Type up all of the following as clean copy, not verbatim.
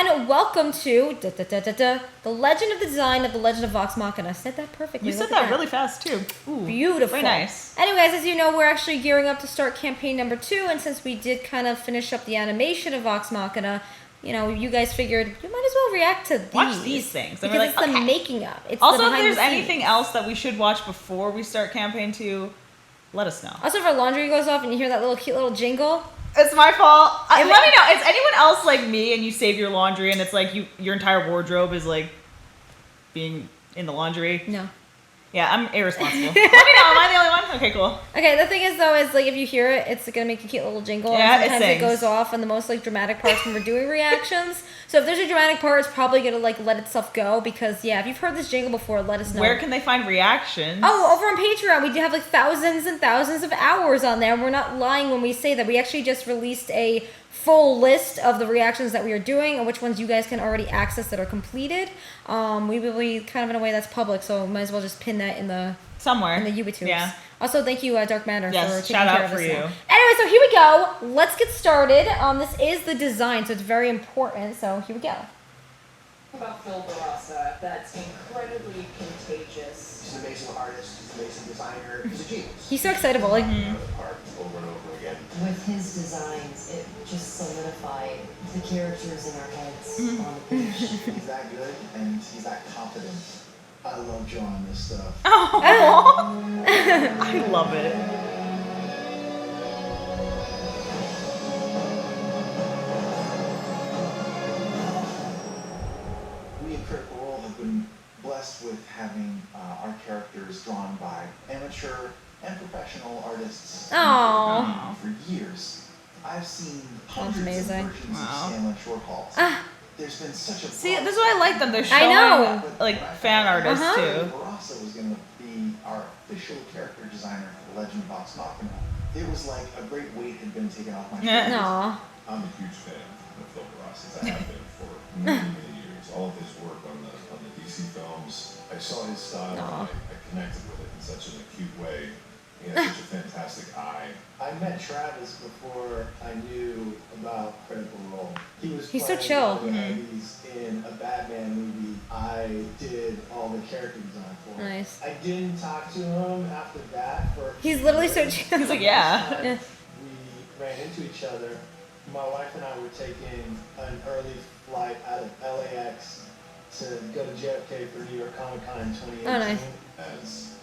and welcome to the Legend of the Design of the Legend of Vox Machina. I said that perfectly. You said that really fast, too. Ooh, beautiful. Very nice. Anyways, as you know, we're actually gearing up to start campaign number 2, and since we did kind of finish up the animation of Vox Machina, you know, you guys figured you might as well react to these. Watch these things. Because like, it's the making of. It's also, the if there's the anything else that we should watch before we start campaign 2, let us know. Also, if our laundry goes off and you hear that little cute little jingle... It's my fault. Let me know. Is anyone else like me and you save your laundry and it's like your entire wardrobe is like being in the laundry? No. Yeah, I'm irresponsible. Let me know. Am I the only one? Okay, cool. Okay, the thing is though is like if you hear it, it's gonna make a cute little jingle. Yeah, and sometimes it goes off on the most like dramatic parts when we're doing reactions. So if there's a dramatic part, it's probably gonna like let itself go because yeah, if you've heard this jingle before, let us know. Where can they find reactions? Oh, over on Patreon, we do have like thousands and thousands of hours on there. And we're not lying when we say that. We actually just released a full list of the reactions that we are doing and which ones you guys can already access that are completed. We will be kind of in a way that's public, so might as well just pin that in the somewhere in the YouTubes. Yeah. Also, thank you, Dark Matter, for taking shout care out of for this you. now. Anyway, so here we go. Let's get started. This is the design, so it's very important. So here we go. About Phil Barassa, that's incredibly contagious. He's an amazing artist, he's an amazing designer, he's a genius. He's so excitable. Like, Over and over again. With his designs, it just solidified the characters in our heads on the page. He's that good and he's that confident. I love drawing this stuff. Oh, I love it. We at Critical Role have been blessed with having our characters drawn by amateur and professional artists Aww. for years. I've seen hundreds of amazing. versions of Wow. Scanlan short hauls. There's been such a See, this is why I like them. They're I showing know. like fan artists too. Barassa was going to be our official character designer for the Legend of Vox Machina. It was like a great weight had been taken off my shoulders. Aw. I'm a huge fan of Phil Barassa. I have been for many, many years. All of his work on the DC films, I saw his style and I connected with it in such an acute way. He has such a fantastic eye. I met Travis before I knew about Critical Role. He's so chill. He's in a Batman movie. I did all the character design for him. Nice. I didn't talk to him after that for. He's literally so chill. He's like, yeah. We ran into each other. My wife and I were taking an early flight out of LAX to go to JFK for New York Comic Con in 2018. Oh, nice. As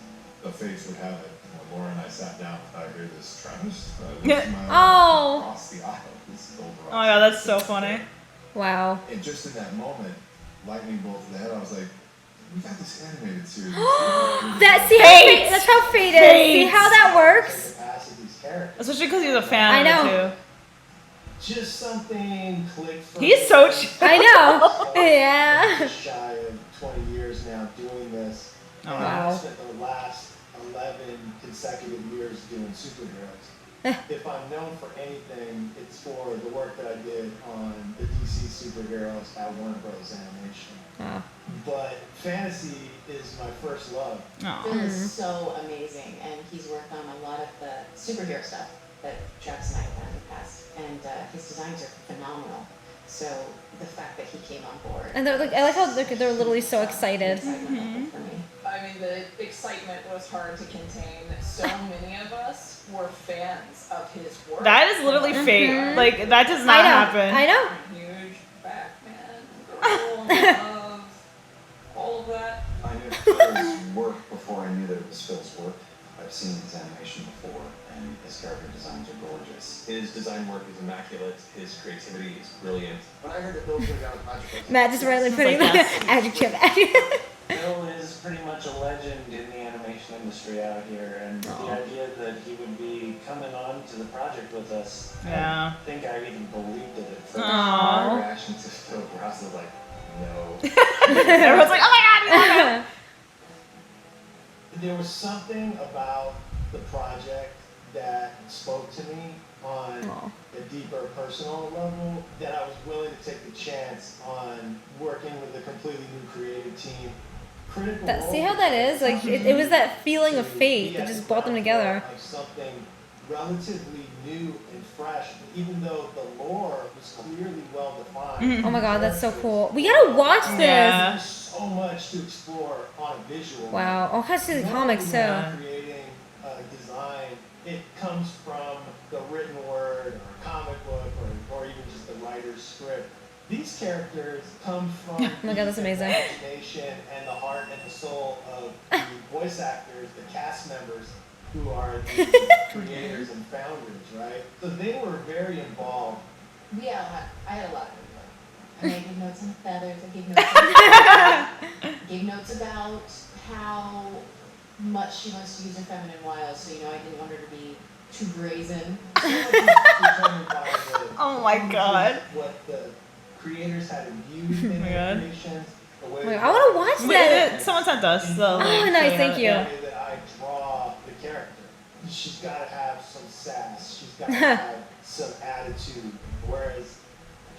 the fates would have it, when Laura and I sat down, I hear this Travis Oh. across the aisle. This Phil Barassa. Oh my god, that's so funny. Wow. And just in that moment, lightning bolt to the head, I was like, we got this animated series. That's how fate is. See how that works? Especially because he's a fan I of know. it too. Just something clicked for He's so chill. I know. Yeah. Just shy of 20 years now doing this. Oh, and wow. I spent the last 11 consecutive years doing superheroes. If I'm known for anything, it's for the work that I did on the DC superheroes at Warner Bros. Animation. Oh. But fantasy is my first love. Phil is so amazing, and he's worked on a lot of the superhero stuff that Travis and I have done in the past, and his designs are phenomenal. So the fact that he came on board. And they're like, I like how they're literally so excited. For me. I mean, the excitement was hard to contain. So many of us were fans of his work. That is literally fate. Like that does not happen. I know. Huge Batman, girl, love, all of that. I knew Phil's work before I knew that it was Phil's work. I've seen his animation before, and his character designs are gorgeous. His design work is immaculate. His creativity is brilliant. When I heard that Phil was going to be on the project, Matt just rightly putting like, the yes. adjective. Phil is pretty much a legend in the animation industry out here, and the idea that he would be coming on to the project with us, Yeah. I think I even believed it at first. Aw. my reaction to Phil Barassa was like, no. Everyone's like, oh my god, we love him. There was something about the project that spoke to me on a deeper personal level that I was willing to take the chance on working with a completely new creative team. See how that is? Like, it was that feeling of fate that just brought them together. Like something relatively new and fresh, even though the lore was clearly well defined. Oh my god, that's so cool. We gotta watch this. Yeah. There's so much to explore on a visual. Wow. I'll have to see the comics too. Creating a design, it comes from the written word or a comic book or even just the writer's script. These characters come from Oh my god, that's amazing. the imagination and the heart and the soul of the voice actors, the cast members who are the creators and founders, right? So they were very involved. Yeah, I had a lot of input. I gave notes on feathers. I gave notes about how much she wants to use her feminine wiles. So I didn't want her to be too brazen. Oh my god. What the creators had imbued in their creations. Wait, I want to watch that. Someone sent us. So Oh, nice, thank you. The way that I draw the character. She's got to have some sass. She's got to have some attitude. Whereas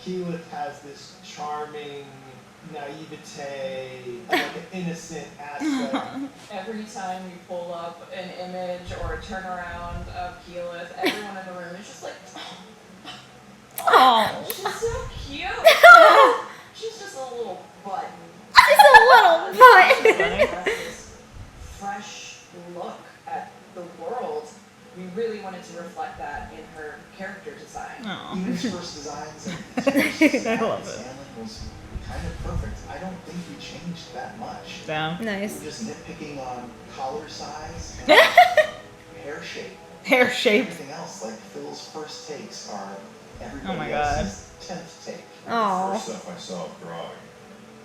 Keyleth has this charming naivete, like an innocent aspect. Every time we pull up an image or a turnaround of Keyleth, everyone in the room is just like, Oh. she's so cute. She's just a little button. Just a little She butt. has this fresh look at the world. We really wanted to reflect that in her character design. Oh. Even his first designs and I love it. Sandling was kind of perfect. I don't think we changed that much. Damn. Nice. We're just nitpicking on collar size and hair shape. Hair shape. Everything else, like Phil's first takes are Oh everybody my God. else's 10th take. Aw. First stuff I saw of drawing.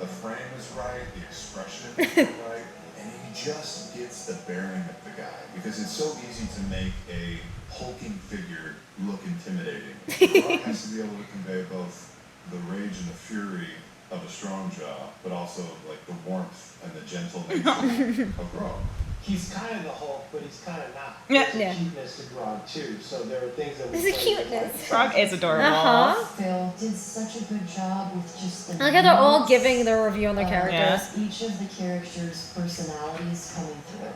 The frame is right, the expression is right, and he just gets the bearing of the guy. Because it's so easy to make a hulking figure look intimidating. The drawing has to be able to convey both the rage and the fury of a strong jaw, but also like the warmth and the gentle nature of Grog. He's kind of the Hulk, but he's kind of not. Yeah. There's a Yeah. cuteness to Grog too, so there are things that we There's a played with, cuteness. like- Frog is adorable. Uh-huh. Phil did such a good job with just the I like how they're all notes giving their review on their of characters. each of the characters' personalities coming through.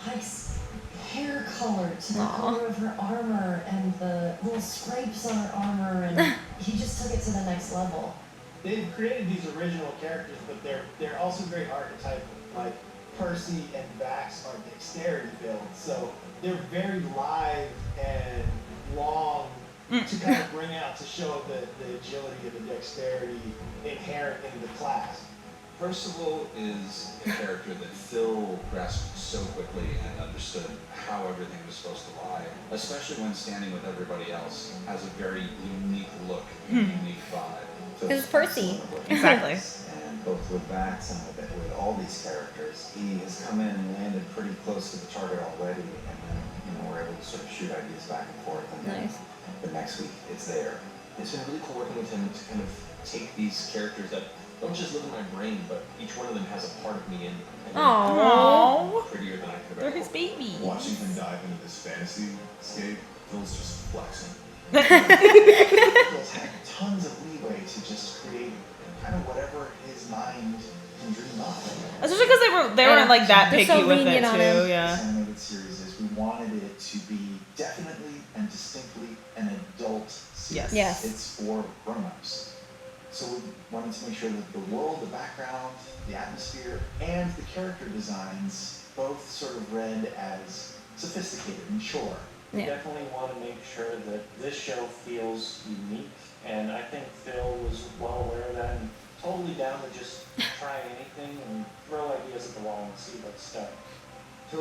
Pike's hair color to the Aw. color of her armor and the little scrapes on her armor, and he just took it to the next level. They've created these original characters, but they're also very archetypal. Like Percy and Vax are dexterity builds, so they're very live and long to kind of bring out to show the agility and the dexterity inherent in the class. Percival is a character that Phil grasped so quickly and understood how everything was supposed to lie, especially when standing with everybody else, has a very unique look, unique vibe. Because it's Percy. Exactly. And both with Vax and with all these characters, he has come in and landed pretty close to the target already, and then we're able to sort of shoot ideas back and forth, and then Nice. the next week it's there. It's been really cool working with him to kind of take these characters that don't just live in my brain, but each one of them has a part of me in them. And Aww. they're prettier than I could They're have his ever babies. Watching him dive into this fantasy scape, Phil's just flexing. Phil's had tons of leeway to just create kind of whatever his mind can dream up. Especially because they weren't like that They're picky so with it lenient on him. too. This Yeah. animated series is we wanted it to be definitely and distinctly an adult series. Yes. Yes. It's for grown-ups. So we wanted to make sure that the world, the background, the atmosphere, and the character designs both sort of read as sophisticated and mature. We Yeah. definitely want to make sure that this show feels unique, and I think Phil was well aware of that and totally down to just try anything and throw ideas at the wall and see what stuck.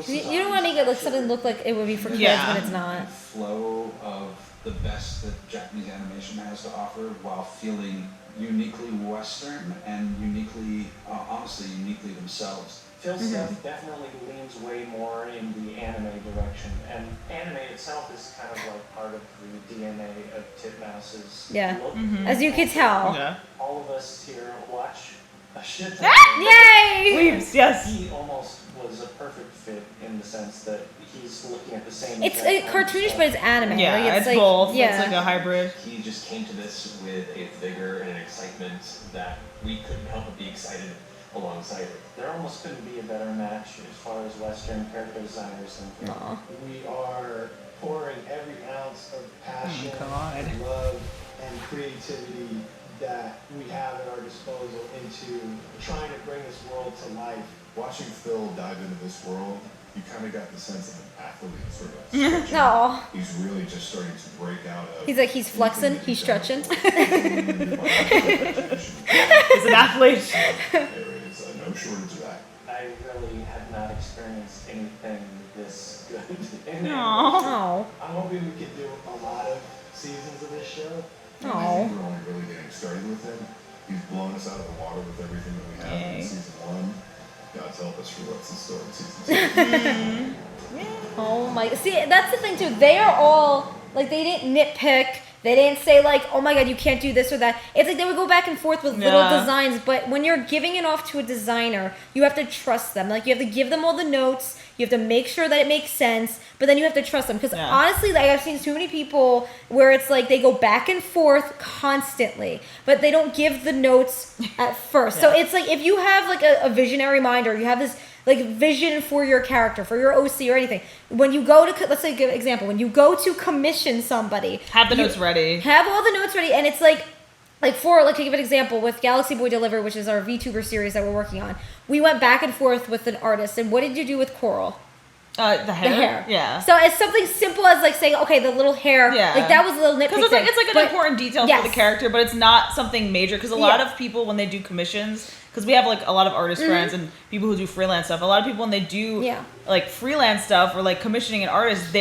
You don't want to make it look like it would be for kids Yeah. when it's not. flow of the best that Japanese animation has to offer while feeling uniquely Western and uniquely, honestly, uniquely themselves. Phil's stuff definitely leans way more in the anime direction, and anime itself is kind of like part of the DNA of Titmouse's Yeah. look. As you can tell. Yeah. All of us here watch a shit ton. Yay! Weaves. Yes. He almost was a perfect fit in the sense that he's looking at the same. It's exact kind of cartoonish, stuff. but it's anime. Yeah. Like, It's like, both. Yeah. It's like a hybrid. He just came to this with a vigor and an excitement that we couldn't help but be excited alongside it. There almost couldn't be a better match as far as Western character designers and Aw. We are pouring every ounce of passion, God. love, and creativity that we have at our disposal into trying to bring this world to life. Watching Phil dive into this world, you kind of got the sense of an athlete sort of stretching. No. He's really just starting to break out of. He's like, he's flexing, he's stretching. He's He's an athlete. There is no shortage of that. I really have not experienced anything this good. And Oh. I'm hoping we can do a lot of seasons of this show. I think we're only really getting started with him. He's blown us out of the water with everything that we have in season 1. God's help us for what's in store in season 2. Oh my, see, that's the thing too. They are all, like, they didn't nitpick. They didn't say like, oh my god, you can't do this or that. It's like they would go back and forth with little designs, but when you're giving it off to a designer, you have to trust them. Like, you have to give them all the notes. You have to make sure that it makes sense, but then you have to trust them. Because honestly, like, I've seen too many people where it's like they go back and forth constantly, but they don't give the notes at first. So it's like if you have like a visionary mind, or you have this like vision for your character, for your OC or anything, when you go to, let's say a good example, when you go to commission somebody, have the notes ready. Have all the notes ready, and it's like for, like, to give an example, with Galaxy Boy Deliver, which is our VTuber series that we're working on, we went back and forth with an artist. And what did you do with Coral? The hair. Yeah. So it's something simple as like saying, okay, the little hair. Yeah. Like that was a little nitpick. Because it's like an important detail for the character, but it's not something major. Because a lot of people, when they do commissions, because we have like a lot of artist friends and people who do freelance stuff. A lot of people, when they do like freelance stuff or like commissioning an artist,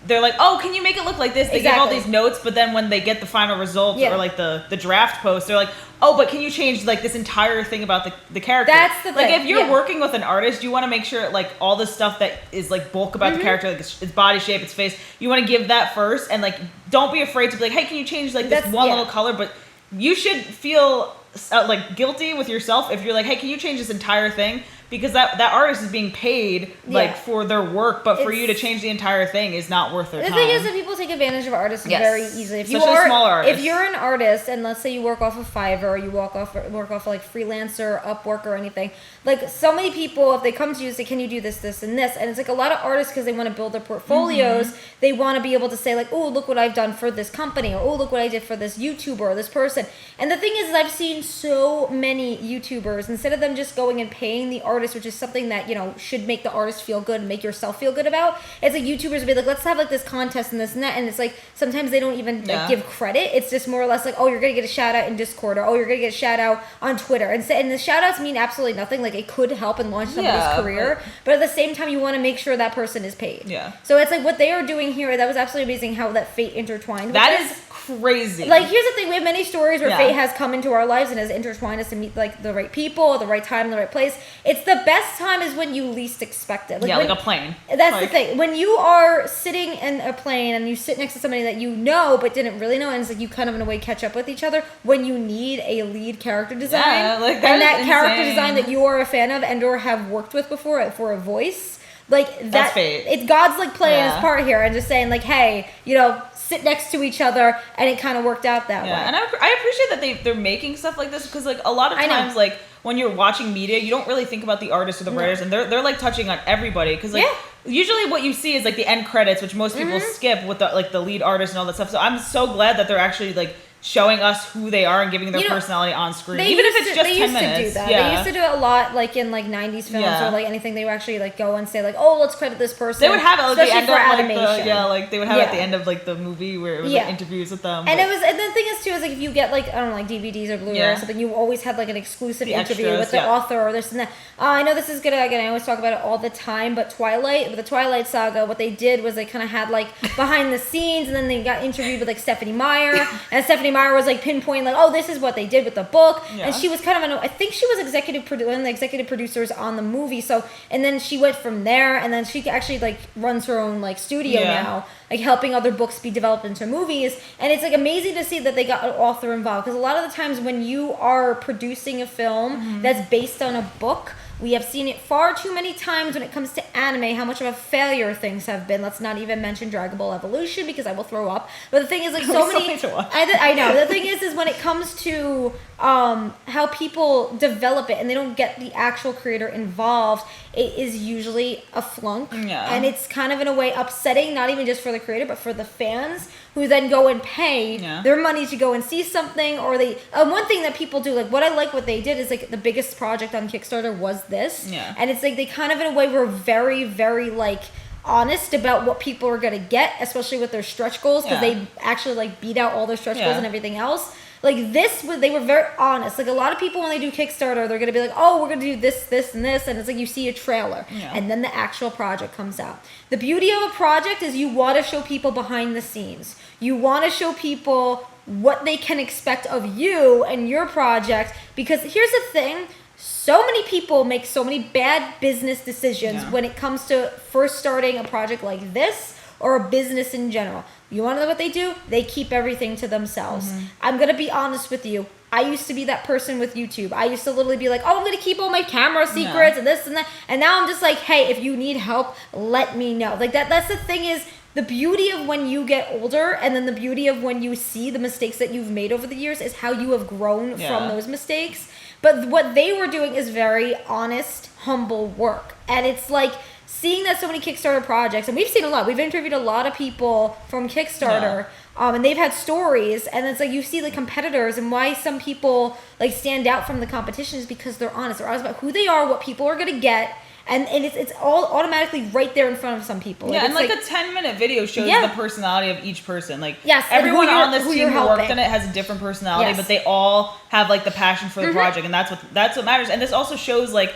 they're like, oh, can you make it look like this? They give all these notes, but then when they get the final results or like the draft post, they're like, oh, but can you change like this entire thing about the character? That's the thing. Like, if you're working with an artist, you want to make sure like all the stuff that is like bulk about the character, like its body shape, its face, you want to give that first, and like don't be afraid to be like, hey, can you change like this one little color? But you should feel like guilty with yourself if you're like, hey, can you change this entire thing? Because that artist is being paid like for their work, but for you to change the entire thing is not worth their time. The thing is that people take advantage of artists very easily. If Especially smaller artists. If you're an artist, and let's say you work off of Fiverr, or you work off like Freelancer, Upwork, or anything, like so many people, if they come to you and say, can you do this, this, and this, and it's like a lot of artists, because they want to build their portfolios, they want to be able to say like, oh, look what I've done for this company, or oh, look what I did for this YouTuber or this person. And the thing is, I've seen so many YouTubers, instead of them just going and paying the artist, which is something that, you know, should make the artist feel good and make yourself feel good about, it's like YouTubers would be like, let's have like this contest and this and that, and it's like sometimes they don't even like give credit. It's just more or less like, oh, you're gonna get a shout out in Discord, or oh, you're gonna get a shout out on Twitter, and the shout outs mean absolutely nothing. Like, it could help and launch somebody's career, but at the same time you want to make sure that person is paid. So it's like what they are doing here, that was absolutely amazing how that fate intertwined. That is crazy. Like, here's the thing, we have many stories where fate has come into our lives and has intertwined us to meet like the right people at the right time in the right place. It's the best time is when you least expect it. Like, like a plane. That's the thing. When you are sitting in a plane and you sit next to somebody that you know but didn't really know, and it's like you kind of in a way catch up with each other when you need a lead character design, like and that character design that you are a fan of and or have worked with before for a voice, like that's fate. It's God's like playing his part here and just saying like, hey, you know, sit next to each other, and it kind of worked out that way. And I appreciate that they're making stuff like this, because like a lot of times like when you're watching media, you don't really think about the artists or the writers, and they're like touching on everybody, because like usually what you see is like the end credits, which most people skip, with the lead artist and all that stuff. So I'm so glad that they're actually like showing us who they are and giving their personality on screen, even if it's just 10 minutes. They used to do that. They used to do it a lot, like in like 90s films or like anything. They would actually like go and say like, oh, let's credit this person. They would have it at the end for of animation. they would have it at the end of like the movie where it was like interviews with them. And and the thing is too is like if you get like, I don't know, like DVDs or Blu-ray or something, you always had like an exclusive interview with the author or this and that. I know this is gonna, again, I always talk about it all the time, but with the Twilight Saga, what they did was they kind of had like behind the scenes, and then they got interviewed with like Stephanie Meyer, and Stephanie Meyer was like pinpointing like, oh, this is what they did with the book, and she was kind of I think she was one of the executive producers on the movie. So, and then she went from there, and then she actually like runs her own like studio now, like helping other books be developed into movies. And it's like amazing to see that they got an author involved, because a lot of the times when you are producing a film that's based on a book, We have seen it far too many times when it comes to anime, how much of a failure things have been. Let's not even mention Dragon Ball Evolution because I will throw up. But the thing is, like, so many... I know. The thing is when it comes to how people develop it and they don't get the actual creator involved, it is usually a flunk. Yeah. And it's kind of, in a way, upsetting, not even just for the creator, but for the fans who then go and pay their money to go and see something. Or they... one thing that people do, like, what I like what they did is, like, the biggest project on Kickstarter was this. Yeah. And it's like they kind of, in a way, were very, very, like, honest about what people are going to get, especially with their stretch goals, because they actually, like, beat out all their stretch goals and everything else. Like, this, they were very honest. Like, a lot of people, when they do Kickstarter, they're going to be like, oh, we're going to do this, this, and this. And it's like you see a trailer. Yeah. And then the actual project comes out. The beauty of a project is you want to show people behind the scenes. You want to show people what they can expect of you and your project. Because here's the thing. So many people make so many bad business decisions when it comes to first starting a project like this or a business in general. You want to know what they do? They keep everything to themselves. I'm going to be honest with you. I used to be that person with YouTube. I used to literally be like, oh, I'm going to keep all my camera secrets and this and that. And now I'm just like, hey, if you need help, let me know. Like that's the thing is, the beauty of when you get older and then the beauty of when you see the mistakes that you've made over the years is how you have grown from those mistakes. But what they were doing is very honest, humble work. And it's like seeing that so many Kickstarter projects, and we've seen a lot. We've interviewed a lot of people from Kickstarter, and they've had stories. And it's like you see the competitors and why some people like stand out from the competition is because they're honest. They're honest about who they are, what people are going to get. And it's all automatically right there in front of some people. Yeah, like, and like a 10-minute video shows the personality of each person. Like everyone on this team who worked on it has a different personality, but they all have like the passion for the project, and that's what matters. And this also shows like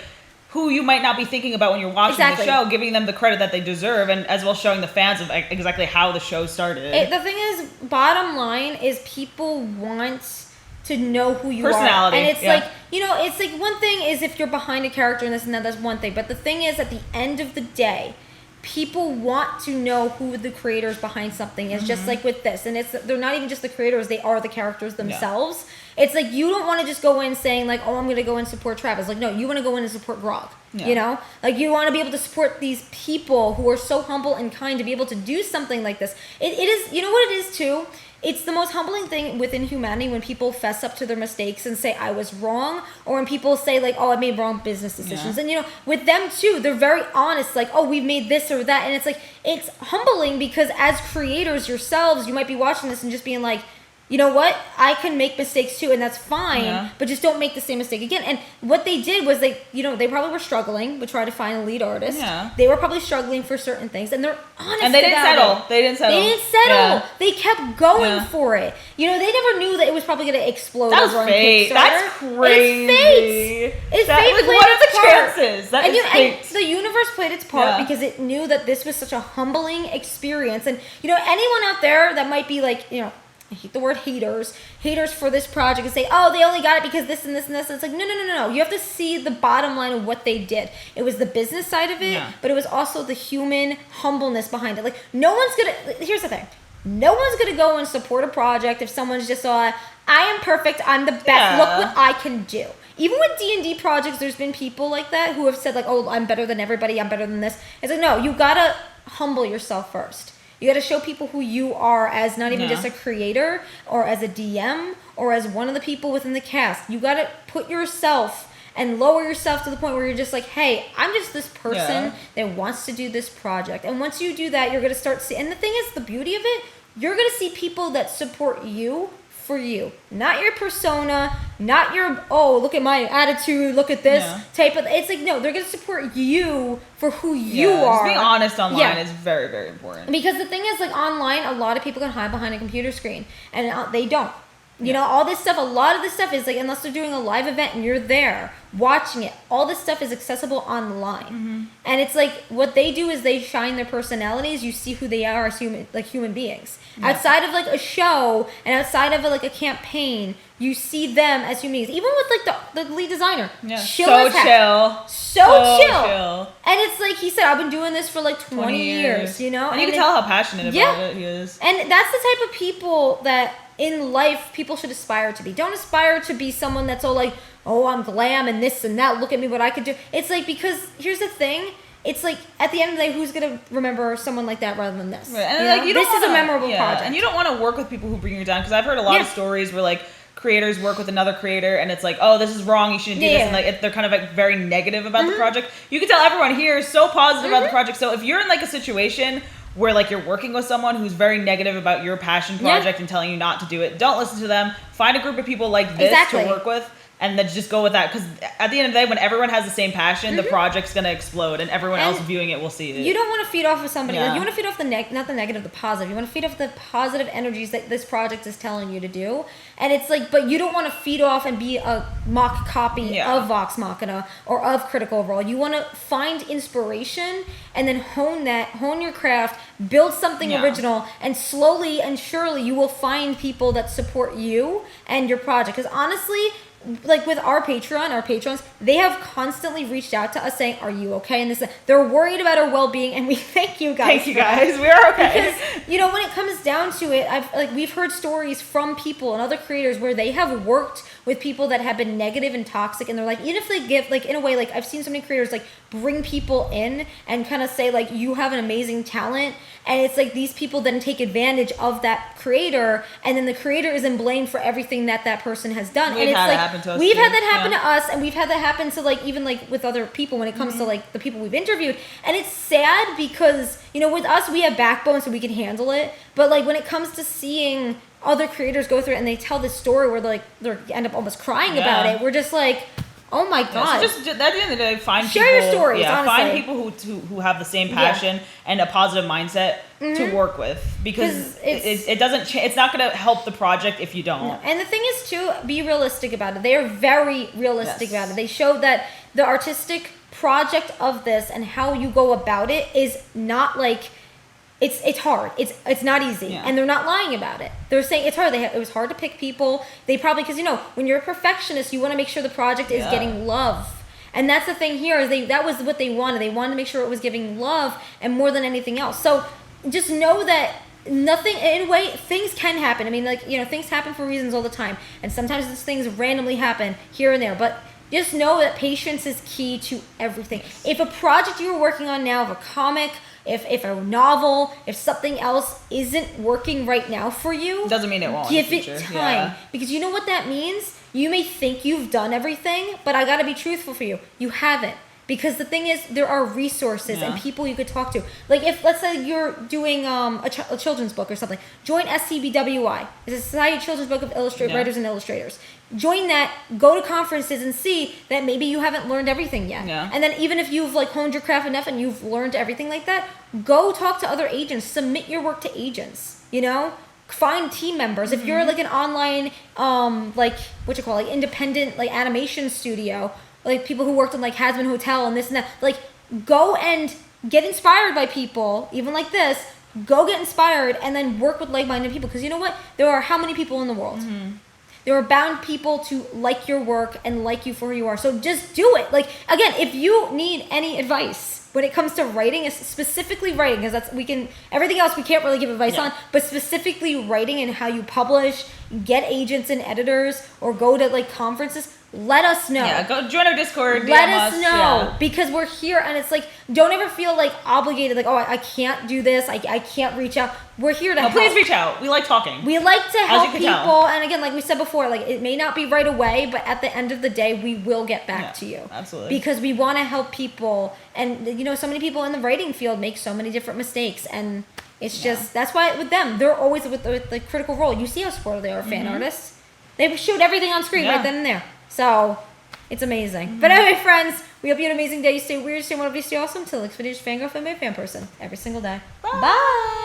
who you might not be thinking about when you're watching the show, giving them the credit that they deserve, and as well showing the fans of exactly how the show started. The thing is, bottom line is people want to know who you personality. are. And it's like, you know, it's like one thing is if you're behind a character and this and that, that's one thing. But the thing is, at the end of the day, people want to know who the creators behind something is, just like with this. And they're not even just the creators, they are the characters themselves. It's like you don't want to just go in saying like, oh, I'm going to go and support Travis. Like, no, you want to go in and support Grog. You know? Like, you want to be able to support these people who are so humble and kind to be able to do something like this. It is, you know what it is too? It's the most humbling thing within humanity when people fess up to their mistakes and say, I was wrong. Or when people say, like, oh, I made wrong business decisions. And, you know, with them, too, they're very honest. Like, oh, we've made this or that. And it's like, it's humbling because as creators yourselves, you might be watching this and just being like, you know what? I can make mistakes too, and that's fine, but just don't make the same mistake again. And what they did was they probably were struggling with trying to find a lead artist. They were probably struggling for certain things, and they're honest and they didn't settle. They didn't settle. They kept going for it. You know, they never knew that it was probably going to explode. That was fake. That's crazy. It's fate. Like, what are the chances? That is fake. And the universe played its part because it knew that this was such a humbling experience. And, you know, anyone out there that might be like, you know, I hate the word haters for this project and say, oh, they only got it because this and this and this. It's like, no. You have to see the bottom line of what they did. It was the business side of it, but it was also the human humbleness behind it. Like, here's the thing. No one's going to go and support a project if someone's just I am perfect, I'm the best, look what I can do. Even with D&D projects, there's been people like that who have said, like, oh, I'm better than everybody, I'm better than this. It's like, no, you got to humble yourself first. You got to show people who you are as not even just a creator or as a DM or as one of the people within the cast. You got to put yourself and lower yourself to the point where you're just like, hey, I'm just this person that wants to do this project. And once you do that, you're going to start seeing, and the thing is, the beauty of it, you're going to see people that support you for you, not your persona, not your, oh, look at my attitude, look at this type of, it's like, no, they're going to support you for who you are. Just being honest online is very, very important. Because the thing is, like, online, a lot of people can hide behind a computer screen, and they don't. You know, all this stuff, a lot of this stuff is like, unless they're doing a live event and you're there watching it, all this stuff is accessible online. And it's like, what they do is they shine their personalities. You see who they are as human beings. Outside of like a show and outside of like a campaign, you see them as human beings. Even with like the lead designer. So chill. And it's like he said, I've been doing this for like 20 years, you know? And you can tell how passionate about it he is. And that's the type of people that in life people should aspire to be. Don't aspire to be someone that's all like, oh, I'm glam and this and that, look at me, what I could do. It's like, because here's the thing, it's like, at the end of the day, who's going to remember someone like that rather than this? Right. And like, you don't this is a memorable project. And you don't want to work with people who bring you down, because I've heard a lot of stories where like creators work with another creator and it's like, oh, this is wrong, you shouldn't do this, and like they're kind of like very negative about the project. You can tell everyone here is so positive about the project. So if you're in like a situation where like you're working with someone who's very negative about your passion project and telling you not to do it, don't listen to them. Find a group of people like this to work with, and then just go with that, because at the end of the day, when everyone has the same passion, the project's going to explode, and everyone else viewing it will see it. You don't want to feed off of somebody. Like, you want to feed off the not the negative, the positive. You want to feed off the positive energies that this project is telling you to do. And it's like, but you don't want to feed off and be a mock copy of Vox Machina or of Critical Role. You want to find inspiration and then hone your craft, build something original, and slowly and surely you will find people that support you and your project. Because honestly, like with our patrons, they have constantly reached out to us saying, are you okay? And this, they're worried about our well-being, and we thank you guys. Thank you guys. We are okay. Because, you know, when it comes down to it, we've heard stories from people and other creators where they have worked with people that have been negative and toxic, and they're like, even if they give, like, in a way, like, I've seen so many creators, like, bring people in and kind of say, like, you have an amazing talent, and it's like these people then take advantage of that creator, and then the creator is in blame for everything that person has done. We've and it's had like, that happen to us we've too. had that happen to us, and we've had that happen to, like, even, like, with other people when it comes to, like, the people we've interviewed. And it's sad because, you know, with us, we have backbone so we can handle it, but, like, when it comes to seeing other creators go through it and they tell this story where they end up almost crying about it, we're just like, oh my god. So just at the end of the day, find share people, your stories. Honestly, find people who have the same passion and a positive mindset to work with, because it doesn't it's not going to help the project if you don't. No. And the thing is to be realistic about it. They are very realistic about it. They show that the artistic project of this and how you go about it is not like, it's hard. It's not easy, and they're not lying about it. They're saying it's hard. It was hard to pick people. They probably, because, you know, when you're a perfectionist, you want to make sure the project is getting love, and that's the thing here. Is that was what they wanted. They wanted to make sure it was giving love, and more than anything else. So just know that nothing, in a way, things can happen. I mean, like, you know, things happen for reasons all the time, and sometimes these things randomly happen here and there, but just know that patience is key to everything. If a project you're working on now, if a comic, if a novel, if something else isn't working right now for you, doesn't mean it won't. Give it time, because you know what that means. You may think you've done everything, but I gotta be truthful for you. You haven't, because the thing is, there are resources and people you could talk to. Like, if let's say you're doing a children's book or something, join SCBWI. It's a Society of Children's Book of Writers and Illustrators. Join that, go to conferences and see that maybe you haven't learned everything yet. And then even if you've like honed your craft enough and you've learned everything like that, go talk to other agents, submit your work to agents, you know? Find team members. If you're like an online, like, independent, like, animation studio, like people who worked on like Hasman Hotel and this and that, like, go and get inspired by people, even like this, go get inspired and then work with like-minded people. Because you know what? There are how many people in the world? There are bound people to like your work and like you for who you are. So just do it. Like, again, if you need any advice when it comes to writing, specifically writing, because everything else we can't really give advice on, but specifically writing and how you publish, get agents and editors, or go to like conferences, let us know. Yeah, go join our Discord. Let us know, because we're here, and it's like, don't ever feel like obligated, like, oh, I can't do this, I can't reach out. We're here to help. Please reach out. We like talking. We like to help people, and again, like we said before, like, it may not be right away, but at the end of the day, we will get back to you. Absolutely. Because we want to help people, and you know, so many people in the writing field make so many different mistakes, and it's just, that's why with them, they're always with the Critical Role. You see how supportive they are, fan artists. They showed everything on screen right then and there. So, it's amazing. But anyway, friends, we hope you had an amazing day. You stay weird, stay wonderful, stay awesome. Till next video, just fangirl, fan person every single day. Bye.